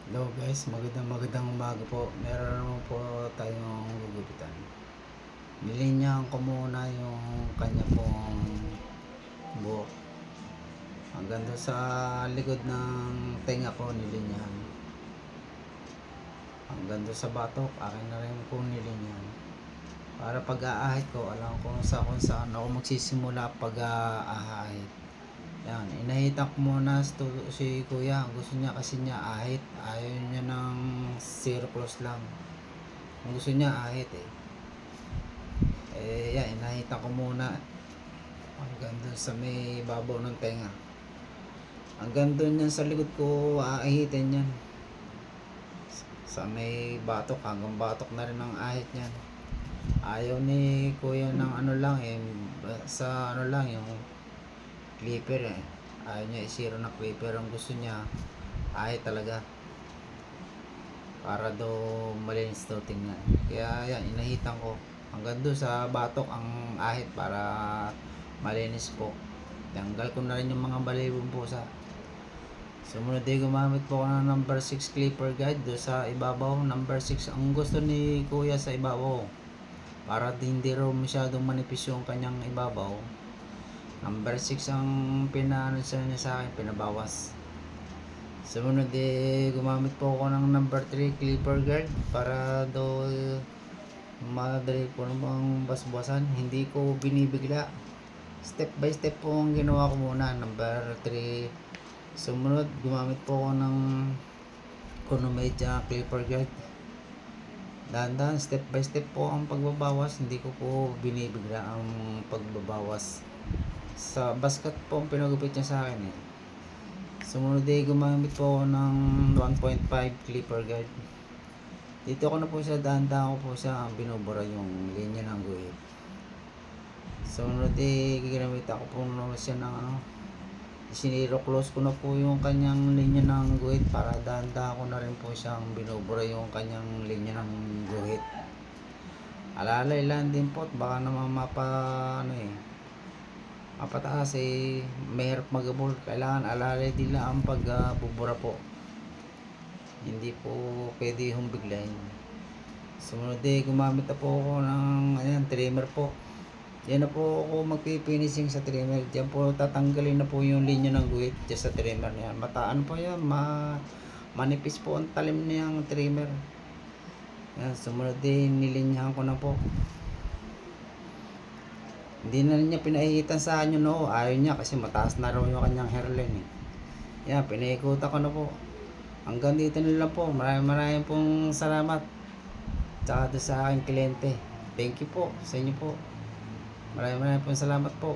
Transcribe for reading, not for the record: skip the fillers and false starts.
Hello guys, magandang umaga po. Meron naman po tayong gugupitan. Nilinyahan ko muna yung kanya pong buhok. Hanggang doon sa likod ng tenga ko nilinyahan. Hanggang doon sa batok, akin na rin po nilinyahan. Para pag-aahit ko, alam ko kung saan ako magsisimula pag-aahit. Yan, inahitan ko muna si kuya. Gusto niya kasi niya ahit. Ayaw niya ng zero close lang. Gusto niya ahit eh. Yan, inahitan ko muna. Hanggang dun sa may babaw ng tenga. Hanggang dun yan sa likod ko, aahitin yan. Sa may batok, hanggang batok na rin ang ahit yan. Ayaw ni kuya ng ano lang eh. Sa ano lang, yung clipper eh. Ayaw niya isiro na clipper. Ang gusto niya ahit talaga, para daw malinis daw tingnan. Kaya yan, inahitan ko hanggang doon sa batok ang ahit para malinis po. Tanggal ko na rin yung mga balibong pusa. Sumunod ay gumamit po ako ng number 6 clipper guide doon sa ibabaw. Number 6 ang gusto ni kuya sa ibabaw, para hindi raw masyadong manipis yung kanyang ibabaw. Number 6 ang pinaano niya sa akin, pinabawas. Sumunod gumamit po ako ng number 3 clipper guard para daw madali po namang basbasan. Hindi ko binibigla. Step by step po ang ginawa ko muna. Number 3. Sumunod, gumamit po ako ng Konomedia clipper guard. Dahan-dahan, step by step po ang pagbabawas. Hindi ko po binibigla ang pagbabawas. Sa basket po ang pinagupit niya sa akin eh. Sumunod gumamit po ako ng 1.5 clipper guide. Dito ko na po siya, dahan-dahan ko po siya ang binubura yung linya ng guhit. Sumunod ginamit ako po naman siya ng siniro close ko na po yung kanyang linya ng guhit, para dahan-dahan ko na rin po siyang binubura yung kanyang linya ng guhit. Alalay lang din po, baka naman mapataas mahirap magabol. Kailangan alalay din lang ang pagbubura po, hindi po pwede yung biglayin. Sumunod gumamit na po ako ng trimmer po. Diyan na po ako magpifinishing sa trimmer. Diyan po tatanggalin na po yung linya ng guhit dyan sa trimmer niya. Mataan po yan, manipis po ang talim niyang trimmer. Yan, sumunod nilinyahan ko na po. Hindi na niya pinahihitan sa akin no. Ayaw niya kasi mataas na raw yung kanyang hairline eh. Yan, pinaikutan ko na po. Hanggang dito na lang po. Maraming pong salamat. Tsaka sa aking kliyente. Thank you po sa inyo po. Maraming pong salamat po.